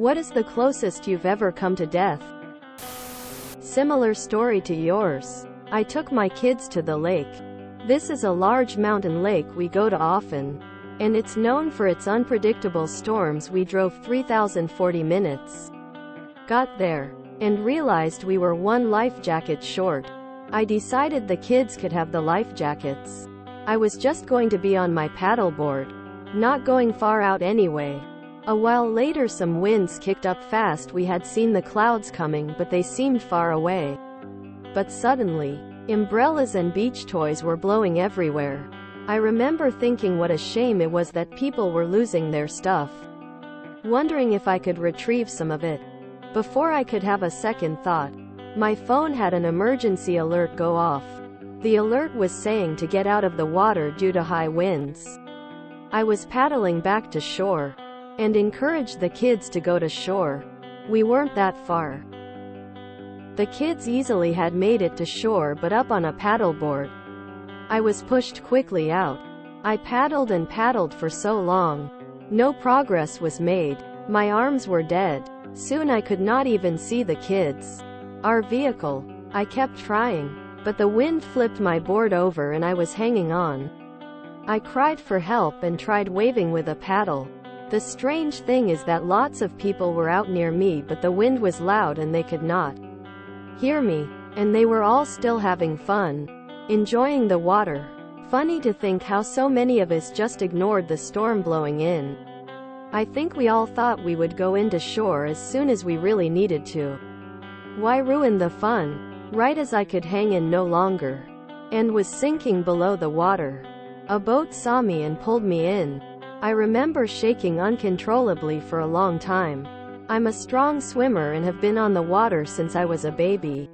What is the closest you've ever come to death? Similar story to yours. I took my kids to the lake. This is a large mountain lake we go to often, and it's known for its unpredictable storms. We drove 3,040 minutes. Got there, and realized we were one life jacket short. I decided the kids could have the life jackets. I was just going to be on my paddleboard, not going far out anyway. A while later some winds kicked up fast. We had seen the clouds coming, but they seemed far away. But suddenly, umbrellas and beach toys were blowing everywhere. I remember thinking what a shame it was that people were losing their stuff, wondering if I could retrieve some of it. Before I could have a second thought, my phone had an emergency alert go off. The alert was saying to get out of the water due to high winds. I was paddling back to shore, and encouraged the kids to go to shore. We weren't that far. The kids easily had made it to shore, but up on a paddleboard. I was pushed quickly out. I paddled and paddled for so long. No progress was made. My arms were dead. Soon I could not even see the kids. Our vehicle. I kept trying, but the wind flipped my board over and I was hanging on. I cried for help and tried waving with a paddle. The strange thing is that lots of people were out near me, but the wind was loud and they could not hear me. And they were all still having fun, enjoying the water. Funny to think how so many of us just ignored the storm blowing in. I think we all thought we would go into shore as soon as we really needed to. Why ruin the fun? Right as I could hang in no longer, and was sinking below the water, a boat saw me and pulled me in. I remember shaking uncontrollably for a long time. I'm a strong swimmer and have been on the water since I was a baby.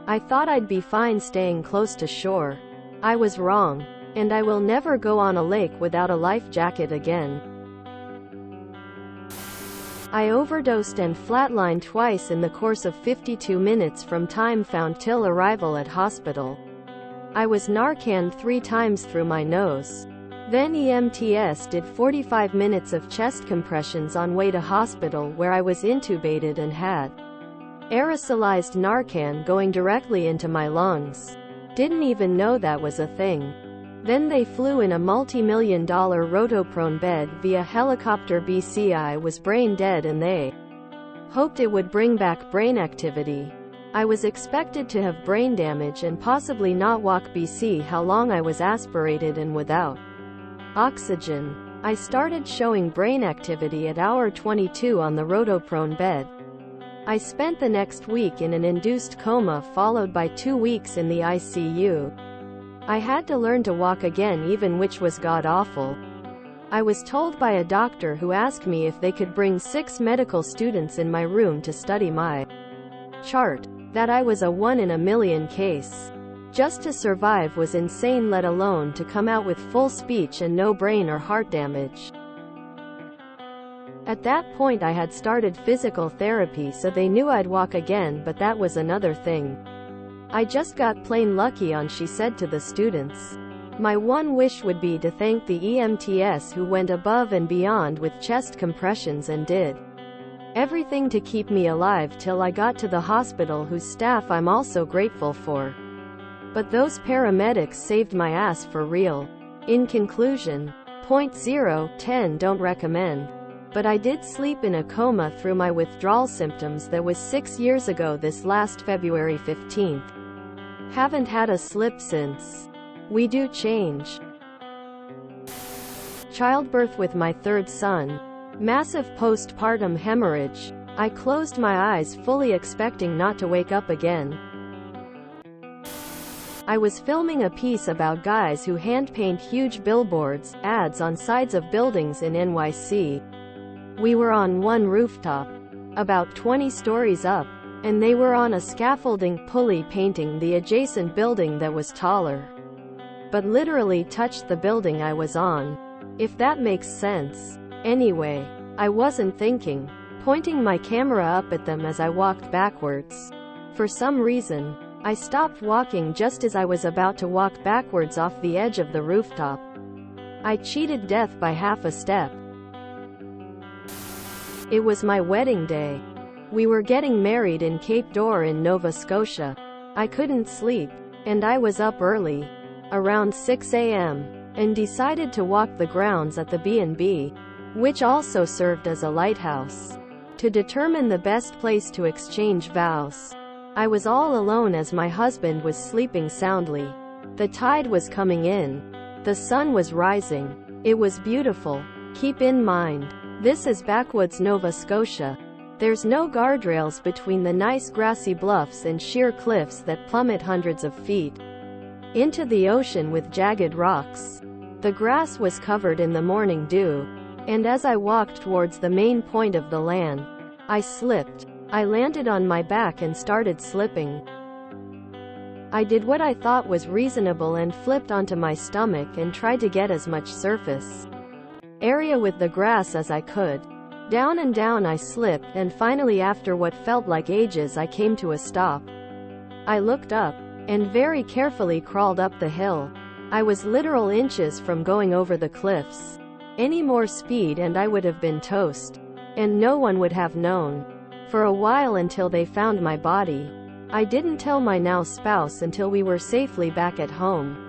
I thought I'd be fine staying close to shore. I was wrong, and I will never go on a lake without a life jacket again. I overdosed and flatlined twice in the course of 52 minutes from time found till arrival at hospital. I was Narcan 3 times through my nose. Then EMTs did 45 minutes of chest compressions on way to hospital, where I was intubated and had aerosolized Narcan going directly into my lungs. Didn't even know that was a thing. Then they flew in a multi-million-dollar rotoprone bed via helicopter. BCI was brain dead and they hoped it would bring back brain activity. I was expected to have brain damage and possibly not walk. BC how long I was aspirated and without oxygen. I started showing brain activity at hour 22 on the rotoprone bed. I spent the next week in an induced coma, followed by 2 weeks in the ICU. I had to learn to walk again, even, which was god-awful. I was told by a doctor who asked me if they could bring 6 medical students in my room to study my chart, that I was a 1 in a million case. Just to survive was insane, let alone to come out with full speech and no brain or heart damage. At that point I had started physical therapy, so they knew I'd walk again, but that was another thing. I just got plain lucky on, she said to the students. My one wish would be to thank the EMTs who went above and beyond with chest compressions and did everything to keep me alive till I got to the hospital, whose staff I'm also grateful for. But those paramedics saved my ass for real. In conclusion, 0.010 don't recommend. But I did sleep in a coma through my withdrawal symptoms. That was 6 years ago, this last February 15th. Haven't had a slip since. We do change. Childbirth with my 3rd son. Massive postpartum hemorrhage. I closed my eyes, fully expecting not to wake up again. I was filming a piece about guys who hand paint huge billboards, ads on sides of buildings in NYC. We were on one rooftop, about 20 stories up, and they were on a scaffolding pulley painting the adjacent building that was taller, but literally touched the building I was on, if that makes sense. Anyway, I wasn't thinking, pointing my camera up at them as I walked backwards. For some reason, I stopped walking just as I was about to walk backwards off the edge of the rooftop. I cheated death by half a step. It was my wedding day. We were getting married in Cape D'Or in Nova Scotia. I couldn't sleep, and I was up early, around 6 a.m., and decided to walk the grounds at the B&B, which also served as a lighthouse, to determine the best place to exchange vows. I was all alone as my husband was sleeping soundly. The tide was coming in. The sun was rising. It was beautiful. Keep in mind, this is backwoods Nova Scotia. There's no guardrails between the nice grassy bluffs and sheer cliffs that plummet hundreds of feet into the ocean with jagged rocks. The grass was covered in the morning dew, and as I walked towards the main point of the land, I slipped. I landed on my back and started slipping. I did what I thought was reasonable and flipped onto my stomach and tried to get as much surface area with the grass as I could. Down and down I slipped, and finally after what felt like ages I came to a stop. I looked up, and very carefully crawled up the hill. I was literal inches from going over the cliffs. Any more speed and I would have been toast. And no one would have known. For a while until they found my body. I didn't tell my now spouse until we were safely back at home.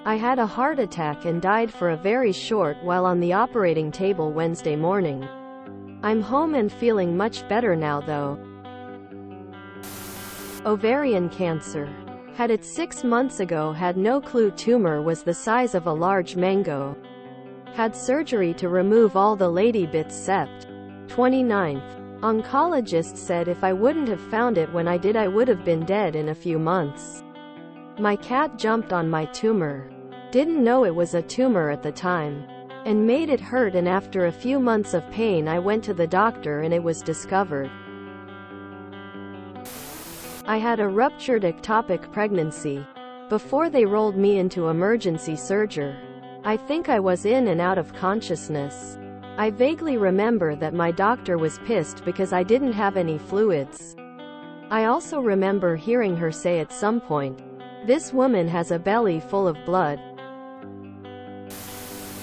I had a heart attack and died for a very short while on the operating table Wednesday morning. I'm home and feeling much better now though. Ovarian cancer. Had it 6 months ago, had no clue tumor was the size of a large mango. Had surgery to remove all the lady bits sept. 29th. Oncologist said if I wouldn't have found it when I did I would have been dead in a few months. My cat jumped on my tumor. Didn't know it was a tumor at the time. And made it hurt, and after a few months of pain I went to the doctor and it was discovered. I had a ruptured ectopic pregnancy. Before they rolled me into emergency surgery, I think I was in and out of consciousness. I vaguely remember that my doctor was pissed because I didn't have any fluids. I also remember hearing her say at some point, "This woman has a belly full of blood."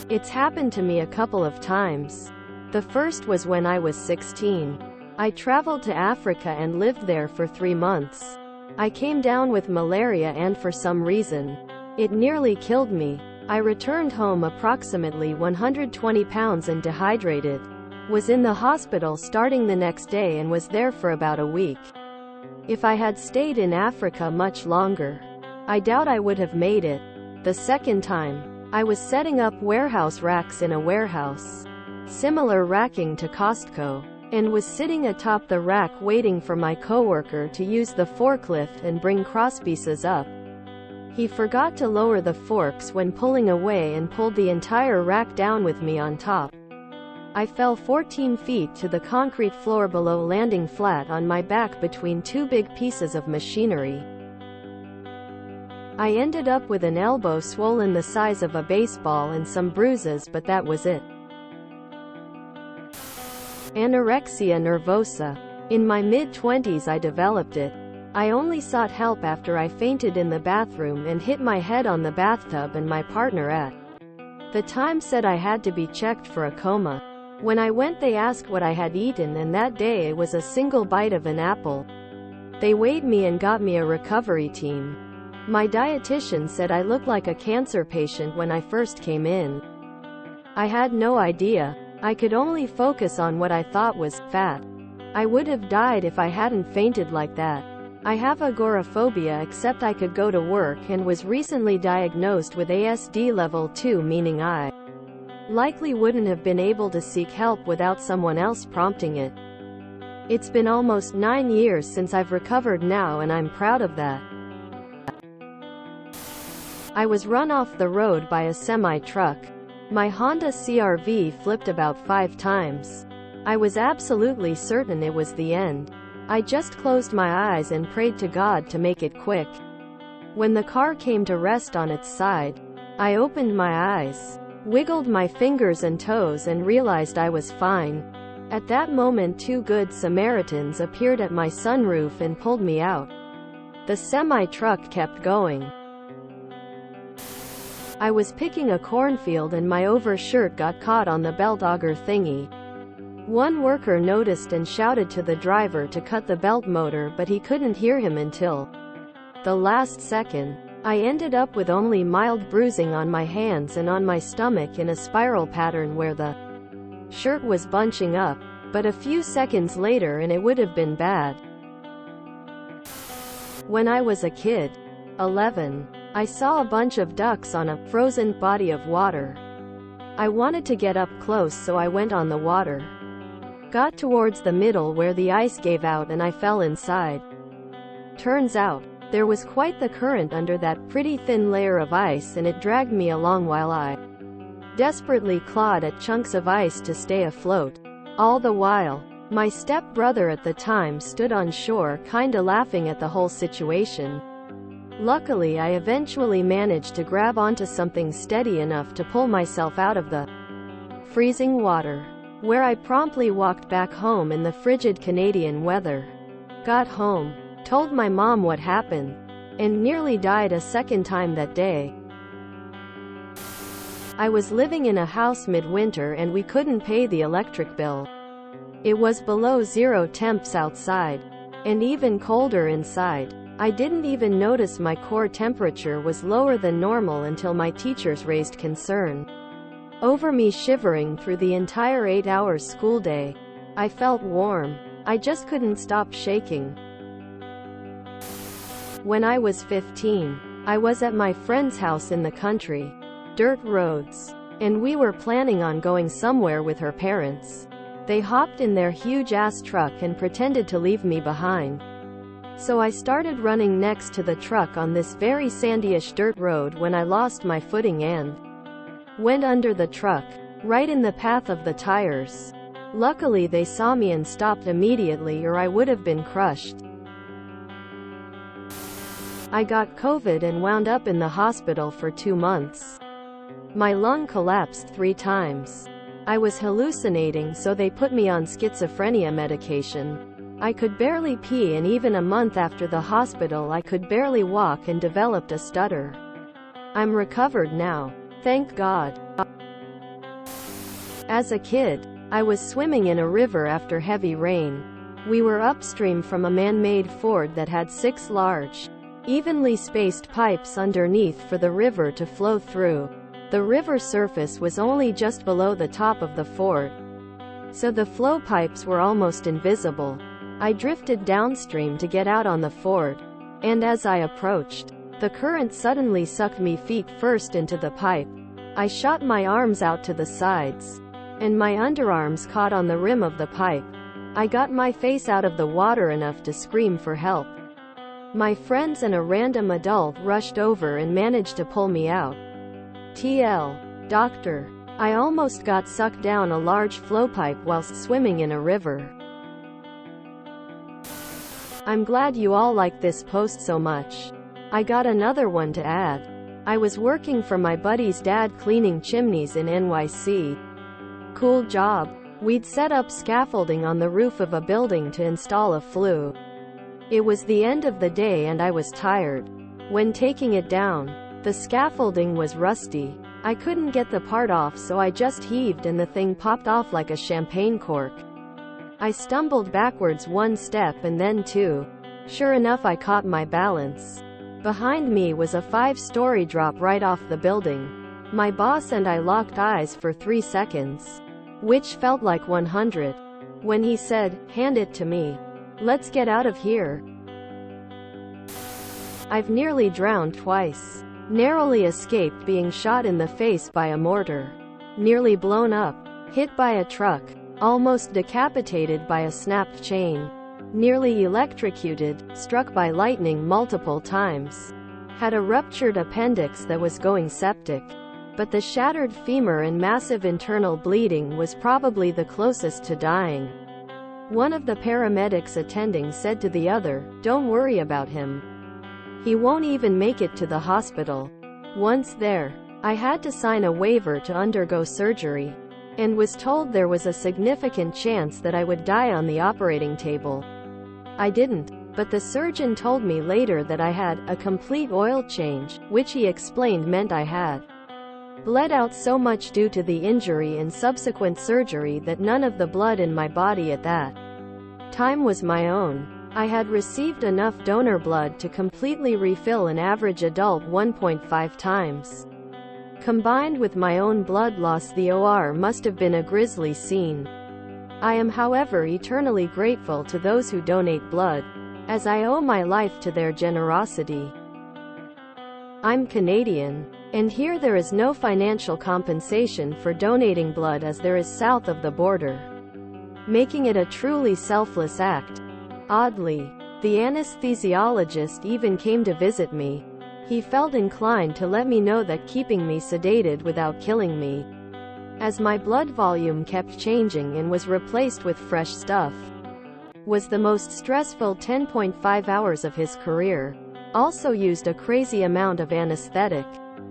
It's happened to me a couple of times. The first was when I was 16. I traveled to Africa and lived there for 3 months. I came down with malaria and for some reason, it nearly killed me. I returned home approximately 120 pounds and dehydrated. Was in the hospital starting the next day and was there for about a week. If I had stayed in Africa much longer, I doubt I would have made it. The second time, I was setting up warehouse racks in a warehouse, similar racking to Costco, and was sitting atop the rack waiting for my coworker to use the forklift and bring crosspieces up. He forgot to lower the forks when pulling away and pulled the entire rack down with me on top. I fell 14 feet to the concrete floor below, landing flat on my back between 2 big pieces of machinery. I ended up with an elbow swollen the size of a baseball and some bruises, but that was it. Anorexia nervosa. In my mid-20s I developed it. I only sought help after I fainted in the bathroom and hit my head on the bathtub, and my partner at the time said I had to be checked for a coma. When I went they asked what I had eaten, and that day it was a single bite of an apple. They weighed me and got me a recovery team. My dietitian said I looked like a cancer patient when I first came in. I had no idea. I could only focus on what I thought was fat. I would have died if I hadn't fainted like that. I have agoraphobia, except I could go to work and was recently diagnosed with ASD level 2, meaning I likely wouldn't have been able to seek help without someone else prompting it. It's been almost 9 years since I've recovered now, and I'm proud of that. I was run off the road by a semi-truck. My Honda CR-V flipped about 5 times. I was absolutely certain it was the end. I just closed my eyes and prayed to God to make it quick. When the car came to rest on its side, I opened my eyes, wiggled my fingers and toes, and realized I was fine. At that moment 2 good Samaritans appeared at my sunroof and pulled me out. The semi-truck kept going. I was picking a cornfield and my overshirt got caught on the belt auger thingy. One worker noticed and shouted to the driver to cut the belt motor, but he couldn't hear him until the last second. I ended up with only mild bruising on my hands and on my stomach in a spiral pattern where the shirt was bunching up, but a few seconds later and it would have been bad. When I was a kid, 11, I saw a bunch of ducks on a frozen body of water. I wanted to get up close, so I went on the water. Got towards the middle where the ice gave out and I fell inside. Turns out, there was quite the current under that pretty thin layer of ice, and it dragged me along while I desperately clawed at chunks of ice to stay afloat. All the while, my step-brother at the time stood on shore kinda laughing at the whole situation. Luckily, I eventually managed to grab onto something steady enough to pull myself out of the freezing water, where I promptly walked back home in the frigid Canadian weather. Got home, told my mom what happened, and nearly died a second time that day. I was living in a house midwinter and we couldn't pay the electric bill. It was below 0 temps outside, and even colder inside. I didn't even notice my core temperature was lower than normal until my teachers raised concern over me shivering through the entire 8-hour school day. I felt warm. I just couldn't stop shaking. When I was 15, I was at my friend's house in the country. Dirt roads. And we were planning on going somewhere with her parents. They hopped in their huge-ass truck and pretended to leave me behind. So I started running next to the truck on this very sandyish dirt road when I lost my footing and went under the truck, right in the path of the tires. Luckily they saw me and stopped immediately, or I would have been crushed. I got COVID and wound up in the hospital for 2 months. My lung collapsed 3 times. I was hallucinating, so they put me on schizophrenia medication. I could barely pee, and even a month after the hospital I could barely walk and developed a stutter. I'm recovered now. Thank God. As a kid, I was swimming in a river after heavy rain. We were upstream from a man-made ford that had 6 large, evenly spaced pipes underneath for the river to flow through. The river surface was only just below the top of the ford, so the flow pipes were almost invisible. I drifted downstream to get out on the ford, and as I approached, the current suddenly sucked me feet first into the pipe. I shot my arms out to the sides, and my underarms caught on the rim of the pipe. I got my face out of the water enough to scream for help. My friends and a random adult rushed over and managed to pull me out. TL. Doctor. I almost got sucked down a large flow pipe whilst swimming in a river. I'm glad you all like this post so much. I got another one to add. I was working for my buddy's dad cleaning chimneys in NYC. Cool job. We'd set up scaffolding on the roof of a building to install a flue. It was the end of the day and I was tired. When taking it down, the scaffolding was rusty. I couldn't get the part off, so I just heaved and the thing popped off like a champagne cork. I stumbled backwards 1 step and then 2. Sure enough, I caught my balance. Behind me was a 5-story drop right off the building. My boss and I locked eyes for 3 seconds, which felt like 100. When he said, "Hand it to me. Let's get out of here." I've nearly drowned twice. Narrowly escaped being shot in the face by a mortar. Nearly blown up. Hit by a truck. Almost decapitated by a snapped chain. Nearly electrocuted, struck by lightning multiple times. Had a ruptured appendix that was going septic. But the shattered femur and massive internal bleeding was probably the closest to dying. One of the paramedics attending said to the other, "Don't worry about him. He won't even make it to the hospital." Once there, I had to sign a waiver to undergo surgery, and was told there was a significant chance that I would die on the operating table. I didn't, but the surgeon told me later that I had a complete oil change, which he explained meant I had Bled out so much due to the injury and subsequent surgery that none of the blood in my body at that time was my own. I had received enough donor blood to completely refill an average adult 1.5 times. Combined with my own blood loss, the OR must have been a grisly scene. I am, however, eternally grateful to those who donate blood, as I owe my life to their generosity. I'm Canadian, and here there is no financial compensation for donating blood as there is south of the border, making it a truly selfless act. Oddly, the anesthesiologist even came to visit me. He felt inclined to let me know that keeping me sedated without killing me, as my blood volume kept changing and was replaced with fresh stuff, was the most stressful 10.5 hours of his career. Also used a crazy amount of anesthetic.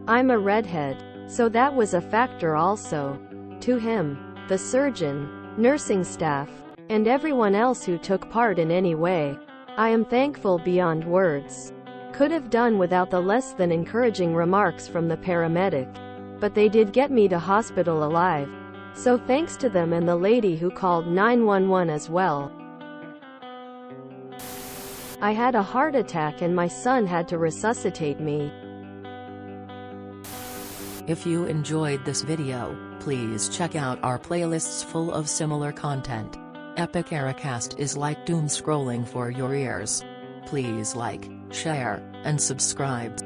I'm a redhead, so that was a factor also. To him, the surgeon, nursing staff, and everyone else who took part in any way, I am thankful beyond words. Could have done without the less than encouraging remarks from the paramedic, but they did get me to hospital alive. So thanks to them and the lady who called 911 as well. I had a heart attack and my son had to resuscitate me. If you enjoyed this video, please check out our playlists full of similar content. Epic Ericast is like doom scrolling for your ears. Please like, share, and subscribe.